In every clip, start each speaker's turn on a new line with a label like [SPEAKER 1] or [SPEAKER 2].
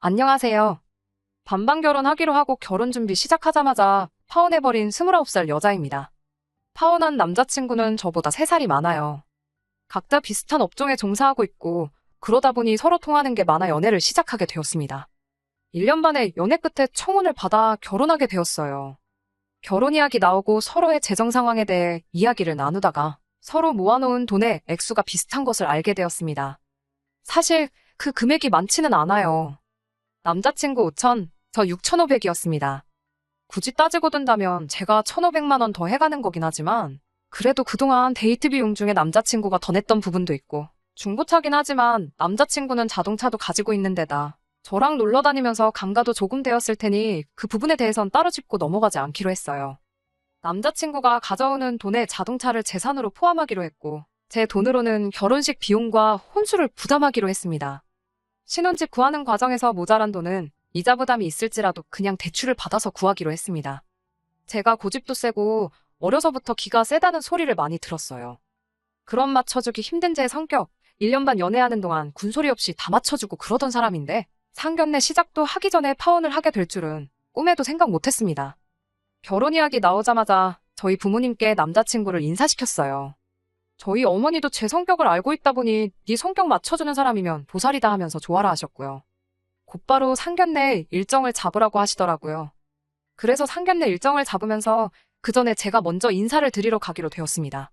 [SPEAKER 1] 안녕하세요. 반반 결혼하기로 하고 결혼 준비 시작하자마자 파혼해버린 29살 여자입니다. 파혼한 남자친구는 저보다 3살이 많아요. 각자 비슷한 업종에 종사하고 있고 그러다 보니 서로 통하는 게 많아 연애를 시작하게 되었습니다. 1년 반의 연애 끝에 청혼을 받아 결혼하게 되었어요. 결혼 이야기 나오고 서로의 재정 상황에 대해 이야기를 나누다가 서로 모아놓은 돈의 액수가 비슷한 것을 알게 되었습니다. 사실 그 금액이 많지는 않아요. 남자친구 5천, 저 6,500이었습니다. 굳이 따지고 든다면 제가 1,500만 원 더 해가는 거긴 하지만 그래도 그동안 데이트 비용 중에 남자친구가 더 냈던 부분도 있고 중고차긴 하지만 남자친구는 자동차도 가지고 있는 데다 저랑 놀러 다니면서 감가도 조금 되었을 테니 그 부분에 대해선 따로 짚고 넘어가지 않기로 했어요. 남자친구가 가져오는 돈에 자동차를 재산으로 포함하기로 했고 제 돈으로는 결혼식 비용과 혼수를 부담하기로 했습니다. 신혼집 구하는 과정에서 모자란 돈은 이자 부담이 있을지라도 그냥 대출을 받아서 구하기로 했습니다. 제가 고집도 세고 어려서부터 기가 세다는 소리를 많이 들었어요. 그런 맞춰주기 힘든 제 성격, 1년 반 연애하는 동안 군소리 없이 다 맞춰주고 그러던 사람인데 상견례 시작도 하기 전에 파혼을 하게 될 줄은 꿈에도 생각 못했습니다. 결혼 이야기 나오자마자 저희 부모님께 남자친구를 인사시켰어요. 저희 어머니도 제 성격을 알고 있다 보니 네 성격 맞춰주는 사람이면 보살이다 하면서 좋아라 하셨고요. 곧바로 상견례 일정을 잡으라고 하시더라고요. 그래서 상견례 일정을 잡으면서 그 전에 제가 먼저 인사를 드리러 가기로 되었습니다.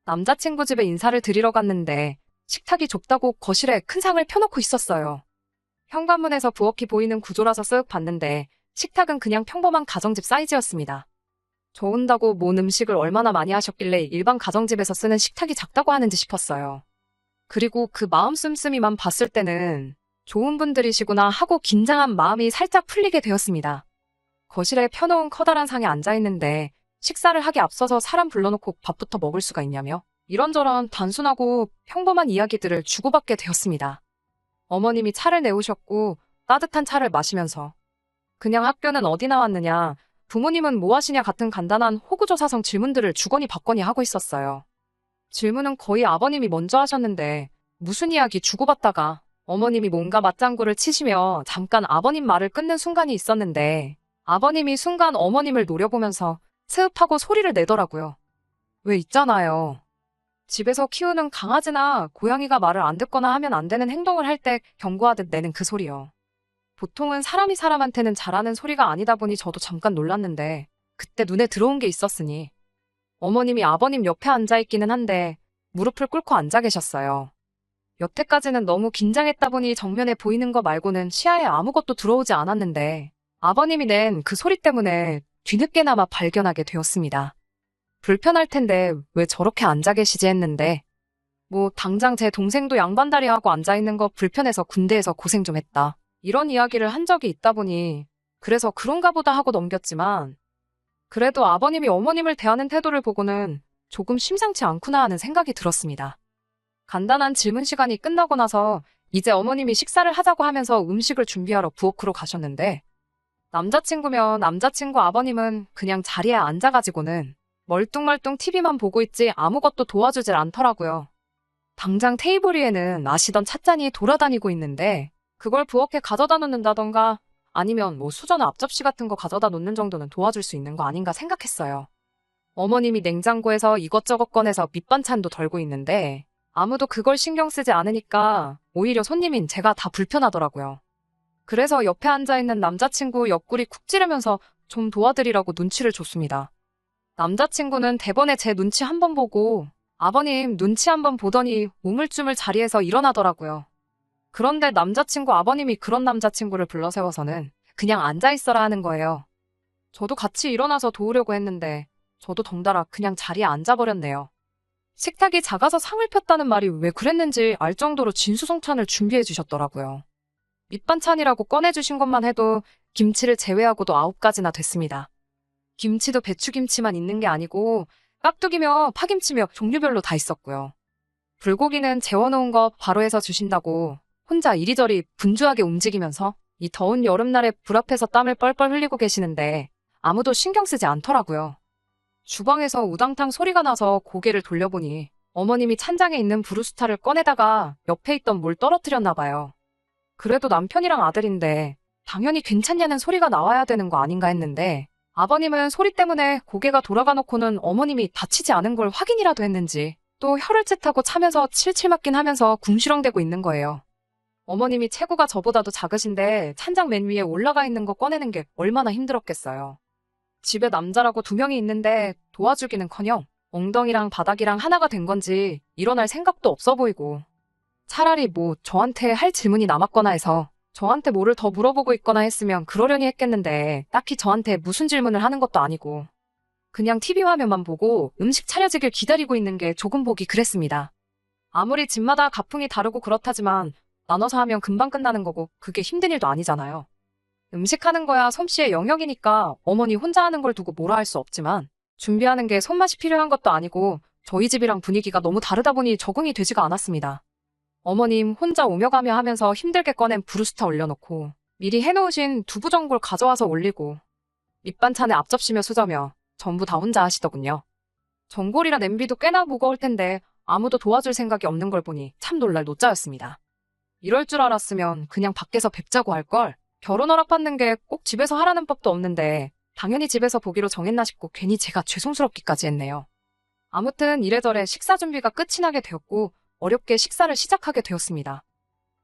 [SPEAKER 1] 남자친구 집에 인사를 드리러 갔는데 식탁이 좁다고 거실에 큰 상을 펴놓고 있었어요. 현관문에서 부엌이 보이는 구조라서 쓱 봤는데 식탁은 그냥 평범한 가정집 사이즈였습니다. 저 온다고 뭔 음식을 얼마나 많이 하셨길래 일반 가정집에서 쓰는 식탁이 작다고 하는지 싶었어요. 그리고 그 마음 씀씀이만 봤을 때는 좋은 분들이시구나 하고 긴장한 마음이 살짝 풀리게 되었습니다. 거실에 펴놓은 커다란 상에 앉아있는데 식사를 하기 앞서서 사람 불러놓고 밥부터 먹을 수가 있냐며 이런저런 단순하고 평범한 이야기들을 주고받게 되었습니다. 어머님이 차를 내오셨고 따뜻한 차를 마시면서 그냥 학교는 어디 나왔느냐, 부모님은 뭐 하시냐 같은 간단한 호구조사성 질문들을 주거니 받거니 하고 있었어요. 질문은 거의 아버님이 먼저 하셨는데 무슨 이야기 주고받다가 어머님이 뭔가 맞장구를 치시며 잠깐 아버님 말을 끊는 순간이 있었는데 아버님이 순간 어머님을 노려보면서 스흡하고 소리를 내더라고요. 왜 있잖아요. 집에서 키우는 강아지나 고양이가 말을 안 듣거나 하면 안 되는 행동을 할 때 경고하듯 내는 그 소리요. 보통은 사람이 사람한테는 잘하는 소리가 아니다 보니 저도 잠깐 놀랐는데 그때 눈에 들어온 게 있었으니 어머님이 아버님 옆에 앉아있기는 한데 무릎을 꿇고 앉아 계셨어요. 여태까지는 너무 긴장했다 보니 정면에 보이는 거 말고는 시야에 아무것도 들어오지 않았는데 아버님이 낸 그 소리 때문에 뒤늦게나마 발견하게 되었습니다. 불편할 텐데 왜 저렇게 앉아 계시지 했는데 뭐 당장 제 동생도 양반다리 하고 앉아있는 거 불편해서 군대에서 고생 좀 했다. 이런 이야기를 한 적이 있다 보니 그래서 그런가 보다 하고 넘겼지만 그래도 아버님이 어머님을 대하는 태도를 보고는 조금 심상치 않구나 하는 생각이 들었습니다. 간단한 질문 시간이 끝나고 나서 이제 어머님이 식사를 하자고 하면서 음식을 준비하러 부엌으로 가셨는데 남자친구면 남자친구 아버님은 그냥 자리에 앉아가지고는 멀뚱멀뚱 TV만 보고 있지 아무것도 도와주질 않더라고요. 당장 테이블 위에는 아시던 찻잔이 돌아다니고 있는데 그걸 부엌에 가져다 놓는다던가 아니면 뭐 수저나 앞접시 같은 거 가져다 놓는 정도는 도와줄 수 있는 거 아닌가 생각했어요. 어머님이 냉장고에서 이것저것 꺼내서 밑반찬도 덜고 있는데 아무도 그걸 신경 쓰지 않으니까 오히려 손님인 제가 다 불편하더라고요. 그래서 옆에 앉아있는 남자친구 옆구리 쿡 찌르면서 좀 도와드리라고 눈치를 줬습니다. 남자친구는 대번에 제 눈치 한 번 보고 아버님 눈치 한 번 보더니 우물쭈물 자리에서 일어나더라고요. 그런데 남자친구 아버님이 그런 남자친구를 불러 세워서는 그냥 앉아있어라 하는 거예요. 저도 같이 일어나서 도우려고 했는데 저도 덩달아 그냥 자리에 앉아버렸네요. 식탁이 작아서 상을 폈다는 말이 왜 그랬는지 알 정도로 진수성찬을 준비해 주셨더라고요. 밑반찬이라고 꺼내주신 것만 해도 김치를 제외하고도 9가지나 됐습니다. 김치도 배추김치만 있는 게 아니고 깍두기며 파김치며 종류별로 다 있었고요. 불고기는 재워놓은 거 바로 해서 주신다고 혼자 이리저리 분주하게 움직이면서 이 더운 여름날에 불 앞에서 땀을 뻘뻘 흘리고 계시는데 아무도 신경 쓰지 않더라고요. 주방에서 우당탕 소리가 나서 고개를 돌려보니 어머님이 찬장에 있는 브루스타를 꺼내다가 옆에 있던 물 떨어뜨렸나 봐요. 그래도 남편이랑 아들인데 당연히 괜찮냐는 소리가 나와야 되는 거 아닌가 했는데 아버님은 소리 때문에 고개가 돌아가 놓고는 어머님이 다치지 않은 걸 확인이라도 했는지 또 혀를 찢하고 차면서 칠칠 맞긴 하면서 궁시렁대고 있는 거예요. 어머님이 체구가 저보다도 작으신데 찬장 맨 위에 올라가 있는 거 꺼내는 게 얼마나 힘들었겠어요. 집에 남자라고 2명이 있는데 도와주기는커녕 엉덩이랑 바닥이랑 하나가 된 건지 일어날 생각도 없어 보이고 차라리 뭐 저한테 할 질문이 남았거나 해서 저한테 뭐를 더 물어보고 있거나 했으면 그러려니 했겠는데 딱히 저한테 무슨 질문을 하는 것도 아니고 그냥 TV 화면만 보고 음식 차려지길 기다리고 있는 게 조금 보기 그랬습니다. 아무리 집마다 가풍이 다르고 그렇다지만 나눠서 하면 금방 끝나는 거고 그게 힘든 일도 아니잖아요. 음식하는 거야 솜씨의 영역이니까 어머니 혼자 하는 걸 두고 뭐라 할 수 없지만 준비하는 게 손맛이 필요한 것도 아니고 저희 집이랑 분위기가 너무 다르다 보니 적응이 되지가 않았습니다. 어머님 혼자 오며 가며 하면서 힘들게 꺼낸 브루스타 올려놓고 미리 해놓으신 두부 전골 가져와서 올리고 밑반찬에 앞접시며 수저며 전부 다 혼자 하시더군요. 전골이라 냄비도 꽤나 무거울 텐데 아무도 도와줄 생각이 없는 걸 보니 참 놀랄 노짜였습니다. 이럴 줄 알았으면 그냥 밖에서 뵙자고 할 걸. 결혼 허락받는 게 꼭 집에서 하라는 법도 없는데 당연히 집에서 보기로 정했나 싶고 괜히 제가 죄송스럽기까지 했네요. 아무튼 이래저래 식사 준비가 끝이 나게 되었고 어렵게 식사를 시작하게 되었습니다.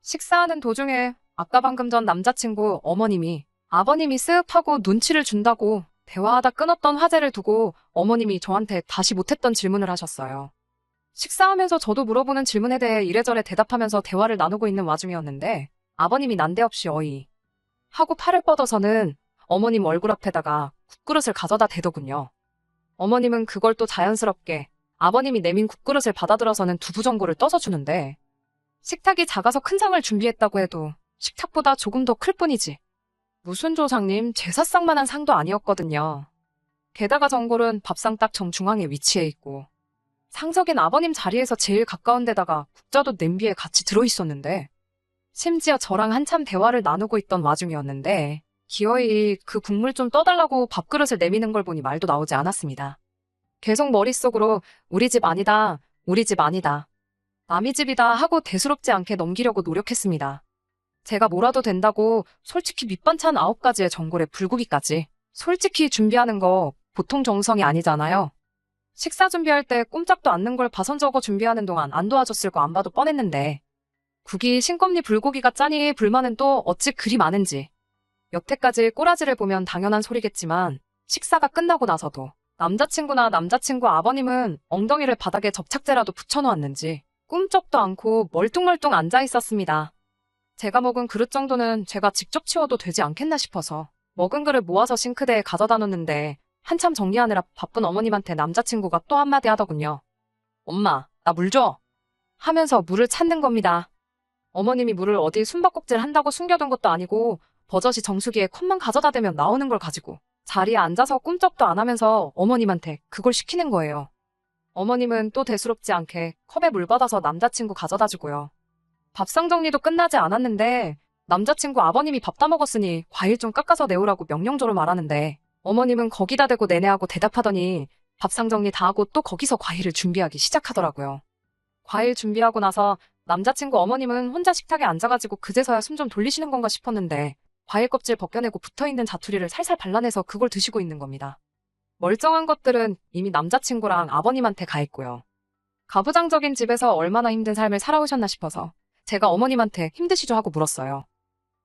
[SPEAKER 1] 식사하는 도중에 아까 방금 전 남자친구 어머님이 아버님이 쓱 하고 눈치를 준다고 대화하다 끊었던 화제를 두고 어머님이 저한테 다시 못했던 질문을 하셨어요. 식사하면서 저도 물어보는 질문에 대해 이래저래 대답하면서 대화를 나누고 있는 와중이었는데 아버님이 난데없이 어이 하고 팔을 뻗어서는 어머님 얼굴 앞에다가 국그릇을 가져다 대더군요. 어머님은 그걸 또 자연스럽게 아버님이 내민 국그릇을 받아들어서는 두부 전골을 떠서 주는데 식탁이 작아서 큰 상을 준비했다고 해도 식탁보다 조금 더 클 뿐이지. 무슨 조상님 제사상만한 상도 아니었거든요. 게다가 전골은 밥상 딱 정중앙에 위치해 있고 상석인 아버님 자리에서 제일 가까운 데다가 국자도 냄비에 같이 들어있었는데 심지어 저랑 한참 대화를 나누고 있던 와중이었는데 기어이 그 국물 좀 떠달라고 밥그릇을 내미는 걸 보니 말도 나오지 않았습니다. 계속 머릿속으로 우리 집 아니다, 우리 집 아니다, 남의 집이다 하고 대수롭지 않게 넘기려고 노력했습니다. 제가 뭐라도 된다고 솔직히 밑반찬 9가지에 전골에 불고기까지 솔직히 준비하는 거 보통 정성이 아니잖아요. 식사 준비할 때 꼼짝도 않는 걸 봐선저거 준비하는 동안 안 도와줬을 거 안 봐도 뻔했는데 국이 싱겁니 불고기가 짜니 불만은 또 어찌 그리 많은지. 여태까지 꼬라지를 보면 당연한 소리겠지만 식사가 끝나고 나서도 남자친구나 남자친구 아버님은 엉덩이를 바닥에 접착제라도 붙여놓았는지 꿈쩍도 않고 멀뚱멀뚱 앉아 있었습니다. 제가 먹은 그릇 정도는 제가 직접 치워도 되지 않겠나 싶어서 먹은 그릇 모아서 싱크대에 가져다 놓는데 한참 정리하느라 바쁜 어머님한테 남자친구가 또 한마디 하더군요. 엄마, 나 물 줘. 하면서 물을 찾는 겁니다. 어머님이 물을 어디 숨바꼭질 한다고 숨겨둔 것도 아니고 버젓이 정수기에 컵만 가져다 대면 나오는 걸 가지고 자리에 앉아서 꿈쩍도 안 하면서 어머님한테 그걸 시키는 거예요. 어머님은 또 대수롭지 않게 컵에 물 받아서 남자친구 가져다 주고요. 밥상 정리도 끝나지 않았는데 남자친구 아버님이 밥 다 먹었으니 과일 좀 깎아서 내오라고 명령조로 말하는데 어머님은 거기다 대고 내내하고 대답하더니 밥상 정리 다 하고 또 거기서 과일을 준비하기 시작하더라고요. 과일 준비하고 나서 남자친구 어머님은 혼자 식탁에 앉아가지고 그제서야 숨 좀 돌리시는 건가 싶었는데 과일 껍질 벗겨내고 붙어있는 자투리를 살살 발라내서 그걸 드시고 있는 겁니다. 멀쩡한 것들은 이미 남자친구랑 아버님한테 가 있고요. 가부장적인 집에서 얼마나 힘든 삶을 살아오셨나 싶어서 제가 어머님한테 힘드시죠 하고 물었어요.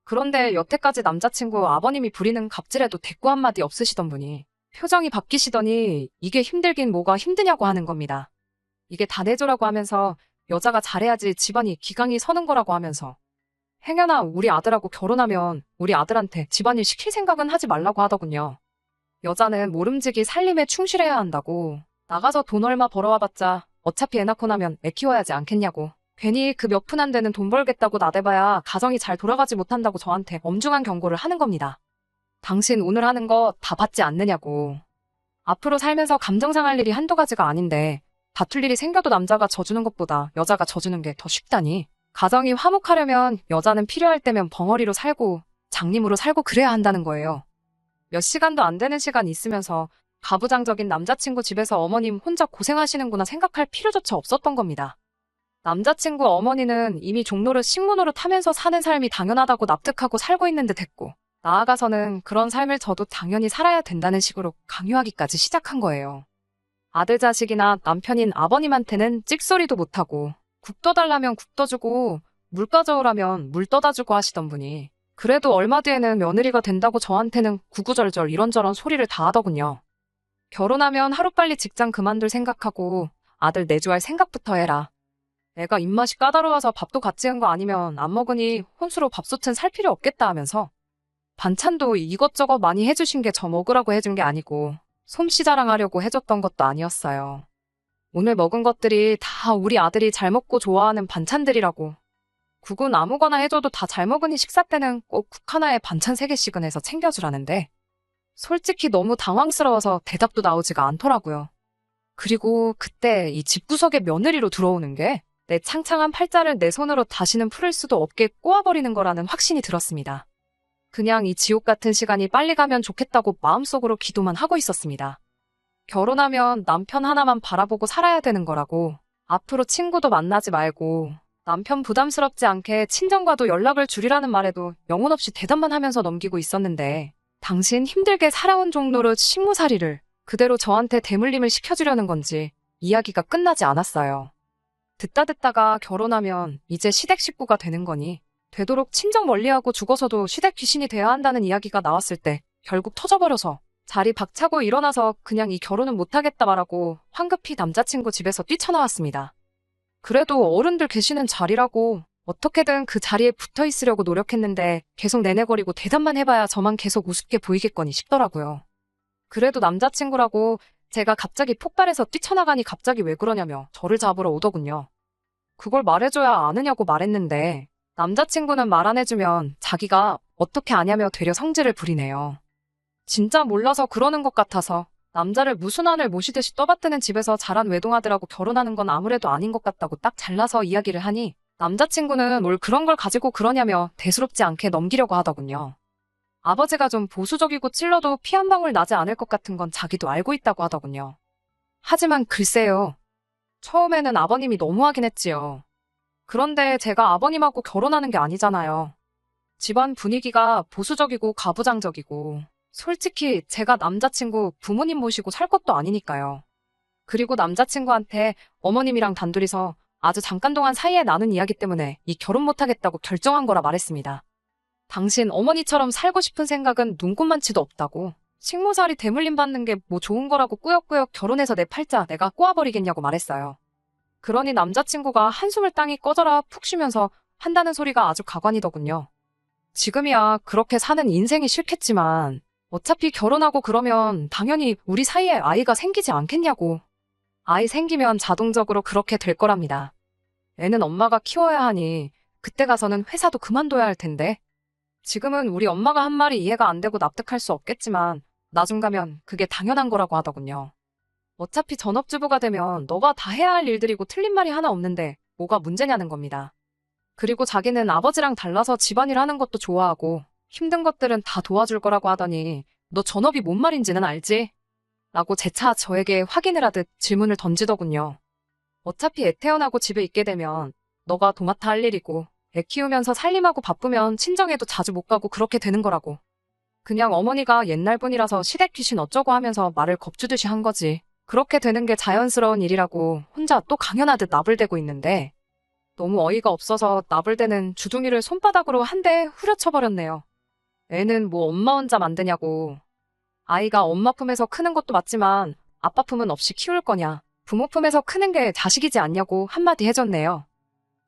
[SPEAKER 1] 그런데 여태까지 남자친구 아버님이 부리는 갑질에도 대꾸 한마디 없으시던 분이 표정이 바뀌시더니 이게 힘들긴 뭐가 힘드냐고 하는 겁니다. 이게 다 내조라고 하면서 여자가 잘해야지 집안이 기강이 서는 거라고 하면서 행여나 우리 아들하고 결혼하면 우리 아들한테 집안일 시킬 생각은 하지 말라고 하더군요. 여자는 모름지기 살림에 충실해야 한다고 나가서 돈 얼마 벌어와봤자 어차피 애 낳고 나면 애 키워야지 않겠냐고 괜히 그 몇 푼 안 되는 돈 벌겠다고 나대봐야 가정이 잘 돌아가지 못한다고 저한테 엄중한 경고를 하는 겁니다. 당신 오늘 하는 거 다 받지 않느냐고. 앞으로 살면서 감정 상할 일이 한두 가지가 아닌데 다툴 일이 생겨도 남자가 져주는 것보다 여자가 져주는 게 더 쉽다니. 가정이 화목하려면 여자는 필요할 때면 벙어리로 살고 장님으로 살고 그래야 한다는 거예요. 몇 시간도 안 되는 시간 있으면서 가부장적인 남자친구 집에서 어머님 혼자 고생하시는구나 생각할 필요조차 없었던 겁니다. 남자친구 어머니는 이미 종로를 식모노릇 하면서 사는 삶이 당연하다고 납득하고 살고 있는 듯 했고, 나아가서는 그런 삶을 저도 당연히 살아야 된다는 식으로 강요하기까지 시작한 거예요. 아들 자식이나 남편인 아버님한테는 찍소리도 못하고, 국 떠달라면 국 떠주고, 물 가져오라면 물 떠다 주고 하시던 분이, 그래도 얼마 뒤에는 며느리가 된다고 저한테는 구구절절 이런저런 소리를 다 하더군요. 결혼하면 하루빨리 직장 그만둘 생각하고 아들 내조할 생각부터 해라. 애가 입맛이 까다로워서 밥도 같이 한 거 아니면 안 먹으니 혼수로 밥솥은 살 필요 없겠다 하면서 반찬도 이것저것 많이 해주신 게 저 먹으라고 해준 게 아니고 솜씨 자랑하려고 해줬던 것도 아니었어요. 오늘 먹은 것들이 다 우리 아들이 잘 먹고 좋아하는 반찬들이라고. 국은 아무거나 해줘도 다 잘 먹으니 식사 때는 꼭 국 하나에 반찬 3개씩은 해서 챙겨주라는데 솔직히 너무 당황스러워서 대답도 나오지가 않더라고요. 그리고 그때 이 집구석에 며느리로 들어오는 게 내 창창한 팔자를 내 손으로 다시는 풀을 수도 없게 꼬아버리는 거라는 확신이 들었습니다. 그냥 이 지옥 같은 시간이 빨리 가면 좋겠다고 마음속으로 기도만 하고 있었습니다. 결혼하면 남편 하나만 바라보고 살아야 되는 거라고, 앞으로 친구도 만나지 말고 남편 부담스럽지 않게 친정과도 연락을 줄이라는 말에도 영혼 없이 대답만 하면서 넘기고 있었는데, 당신 힘들게 살아온 종로릇 식모살이를 그대로 저한테 대물림을 시켜주려는 건지 이야기가 끝나지 않았어요. 듣다가 결혼하면 이제 시댁 식구가 되는 거니 되도록 친정 멀리하고 죽어서도 시댁 귀신이 돼야 한다는 이야기가 나왔을 때 결국 터져버려서 자리 박차고 일어나서 그냥 이 결혼은 못하겠다 말하고 황급히 남자친구 집에서 뛰쳐나왔습니다. 그래도 어른들 계시는 자리라고 어떻게든 그 자리에 붙어 있으려고 노력했는데 계속 내내거리고 대답만 해봐야 저만 계속 우습게 보이겠거니 싶더라고요. 그래도 남자친구라고 제가 갑자기 폭발해서 뛰쳐나가니 갑자기 왜 그러냐며 저를 잡으러 오더군요. 그걸 말해줘야 아느냐고 말했는데 남자친구는 말 안 해주면 자기가 어떻게 아냐며 되려 성질을 부리네요. 진짜 몰라서 그러는 것 같아서 남자를 무슨 안을 모시듯이 떠받드는 집에서 자란 외동아들하고 결혼하는 건 아무래도 아닌 것 같다고 딱 잘라서 이야기를 하니 남자친구는 뭘 그런 걸 가지고 그러냐며 대수롭지 않게 넘기려고 하더군요. 아버지가 좀 보수적이고 찔러도 피 한 방울 나지 않을 것 같은 건 자기도 알고 있다고 하더군요. 하지만 글쎄요. 처음에는 아버님이 너무하긴 했지요. 그런데 제가 아버님하고 결혼하는 게 아니잖아요. 집안 분위기가 보수적이고 가부장적이고 솔직히 제가 남자친구 부모님 모시고 살 것도 아니니까요. 그리고 남자친구한테 어머님이랑 단둘이서 아주 잠깐 동안 사이에 나눈 이야기 때문에 이 결혼 못하겠다고 결정한 거라 말했습니다. 당신 어머니처럼 살고 싶은 생각은 눈꼽만치도 없다고. 식모살이 대물림 받는 게 뭐 좋은 거라고 꾸역꾸역 결혼해서 내 팔자 내가 꼬아버리겠냐고 말했어요. 그러니 남자친구가 한숨을 땅이 꺼져라 푹 쉬면서 한다는 소리가 아주 가관이더군요. 지금이야 그렇게 사는 인생이 싫겠지만 어차피 결혼하고 그러면 당연히 우리 사이에 아이가 생기지 않겠냐고. 아이 생기면 자동적으로 그렇게 될 거랍니다. 애는 엄마가 키워야 하니 그때 가서는 회사도 그만둬야 할 텐데. 지금은 우리 엄마가 한 말이 이해가 안 되고 납득할 수 없겠지만 나중 가면 그게 당연한 거라고 하더군요. 어차피 전업주부가 되면 너가 다 해야 할 일들이고 틀린 말이 하나 없는데 뭐가 문제냐는 겁니다. 그리고 자기는 아버지랑 달라서 집안일 하는 것도 좋아하고 힘든 것들은 다 도와줄 거라고 하더니 너 전업이 뭔 말인지는 알지? 라고 재차 저에게 확인을 하듯 질문을 던지더군요. 어차피 애 태어나고 집에 있게 되면 너가 도맡아 할 일이고 애 키우면서 살림하고 바쁘면 친정에도 자주 못 가고 그렇게 되는 거라고. 그냥 어머니가 옛날 분이라서 시댁 귀신 어쩌고 하면서 말을 겁주듯이 한 거지. 그렇게 되는 게 자연스러운 일이라고 혼자 또 강연하듯 나불대고 있는데 너무 어이가 없어서 나불대는 주둥이를 손바닥으로 한 대 후려쳐버렸네요. 애는 뭐 엄마 혼자 만드냐고. 아이가 엄마 품에서 크는 것도 맞지만 아빠 품은 없이 키울 거냐. 부모 품에서 크는 게 자식이지 않냐고 한마디 해줬네요.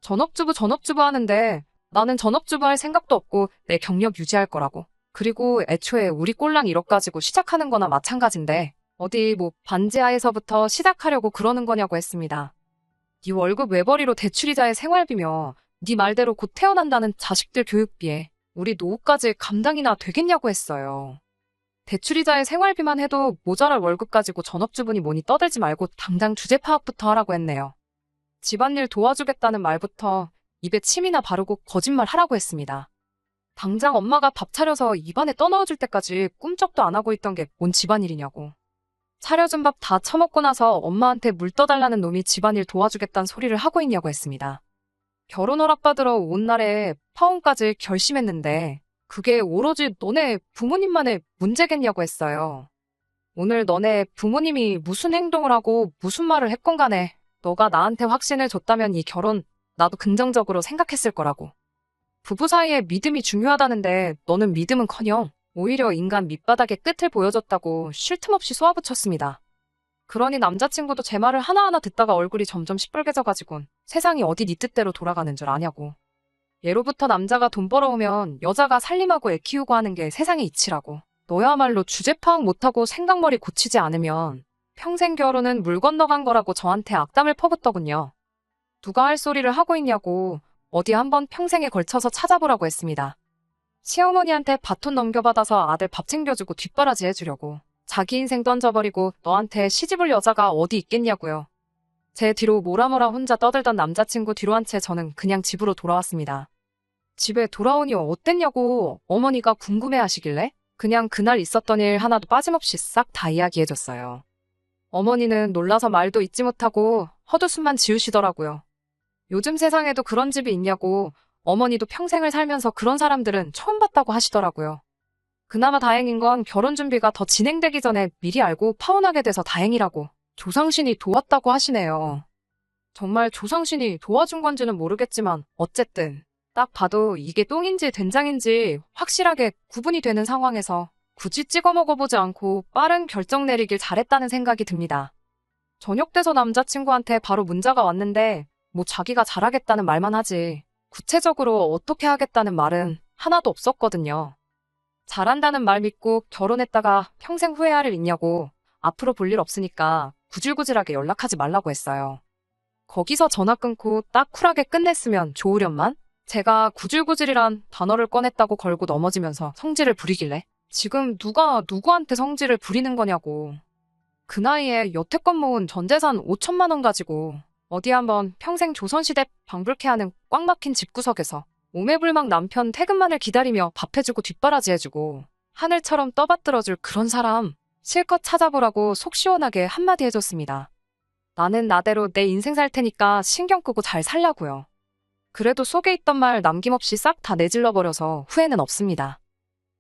[SPEAKER 1] 전업주부 하는데 나는 전업주부 할 생각도 없고 내 경력 유지할 거라고. 그리고 애초에 우리 꼴랑 1억 가지고 시작하는 거나 마찬가지인데 어디 뭐 반지하에서부터 시작하려고 그러는 거냐고 했습니다. 네 월급 외벌이로 대출이자의 생활비며 네 말대로 곧 태어난다는 자식들 교육비에 우리 노후까지 감당이나 되겠냐고 했어요. 대출이자의 생활비만 해도 모자랄 월급 가지고 전업주부니 뭐니 떠들지 말고 당장 주제 파악부터 하라고 했네요. 집안일 도와주겠다는 말부터 입에 침이나 바르고 거짓말 하라고 했습니다. 당장 엄마가 밥 차려서 입안에 떠넣어줄 때까지 꿈쩍도 안 하고 있던 게 뭔 집안일이냐고. 차려준 밥 다 처먹고 나서 엄마한테 물 떠달라는 놈이 집안일 도와주겠다는 소리를 하고 있냐고 했습니다. 결혼 허락받으러 온 날에 파혼까지 결심했는데 그게 오로지 너네 부모님만의 문제겠냐고 했어요. 오늘 너네 부모님이 무슨 행동을 하고 무슨 말을 했건 간에 너가 나한테 확신을 줬다면 이 결혼 나도 긍정적으로 생각했을 거라고. 부부 사이에 믿음이 중요하다는데 너는 믿음은커녕 오히려 인간 밑바닥의 끝을 보여줬다고 쉴 틈 없이 쏘아붙였습니다. 그러니 남자친구도 제 말을 하나하나 듣다가 얼굴이 점점 시뻘개져가지곤 세상이 어디 네 뜻대로 돌아가는 줄 아냐고. 예로부터 남자가 돈 벌어오면 여자가 살림하고 애 키우고 하는 게 세상의 이치라고. 너야말로 주제 파악 못하고 생각머리 고치지 않으면 평생 결혼은 물 건너간 거라고 저한테 악담을 퍼붓더군요. 누가 할 소리를 하고 있냐고 어디 한번 평생에 걸쳐서 찾아보라고 했습니다. 시어머니한테 바톤 넘겨받아서 아들 밥 챙겨주고 뒷바라지 해주려고. 자기 인생 던져버리고 너한테 시집올 여자가 어디 있겠냐고요. 제 뒤로 뭐라뭐라 혼자 떠들던 남자친구 뒤로 한 채 저는 그냥 집으로 돌아왔습니다. 집에 돌아오니 어땠냐고 어머니가 궁금해하시길래 그냥 그날 있었던 일 하나도 빠짐없이 싹 다 이야기해줬어요. 어머니는 놀라서 말도 잇지 못하고 헛웃음만 지으시더라고요. 요즘 세상에도 그런 집이 있냐고 어머니도 평생을 살면서 그런 사람들은 처음 봤다고 하시더라고요. 그나마 다행인 건 결혼 준비가 더 진행되기 전에 미리 알고 파혼하게 돼서 다행이라고 조상신이 도왔다고 하시네요. 정말 조상신이 도와준 건지는 모르겠지만 어쨌든 딱 봐도 이게 똥인지 된장인지 확실하게 구분이 되는 상황에서 굳이 찍어 먹어보지 않고 빠른 결정 내리길 잘했다는 생각이 듭니다. 저녁 돼서 남자친구한테 바로 문자가 왔는데 뭐 자기가 잘하겠다는 말만 하지 구체적으로 어떻게 하겠다는 말은 하나도 없었거든요. 잘한다는 말 믿고 결혼했다가 평생 후회할 일 있냐고 앞으로 볼 일 없으니까 구질구질하게 연락하지 말라고 했어요. 거기서 전화 끊고 딱 쿨하게 끝냈으면 좋으련만 제가 구질구질이란 단어를 꺼냈다고 걸고 넘어지면서 성질을 부리길래 지금 누가 누구한테 성질을 부리는 거냐고. 그 나이에 여태껏 모은 전 재산 5천만 원 가지고 어디 한번 평생 조선시대 방불케 하는 꽉 막힌 집구석에서 오매불망 남편 퇴근만을 기다리며 밥 해주고 뒷바라지 해주고 하늘처럼 떠받들어줄 그런 사람 실컷 찾아보라고 속 시원하게 한마디 해줬습니다. 나는 나대로 내 인생 살 테니까 신경 끄고 잘 살라고요. 그래도 속에 있던 말 남김없이 싹 다 내질러버려서 후회는 없습니다.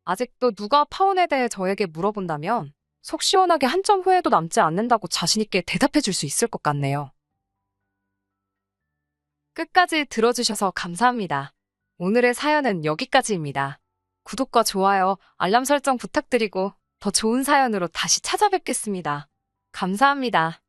[SPEAKER 1] 아직도 누가 파혼에 대해 저에게 물어본다면 속 시원하게 한 점 후회도 남지 않는다고 자신있게 대답해 줄 수 있을 것 같네요. 끝까지 들어주셔서 감사합니다. 오늘의 사연은 여기까지입니다. 구독과 좋아요, 알람 설정 부탁드리고 더 좋은 사연으로 다시 찾아뵙겠습니다. 감사합니다.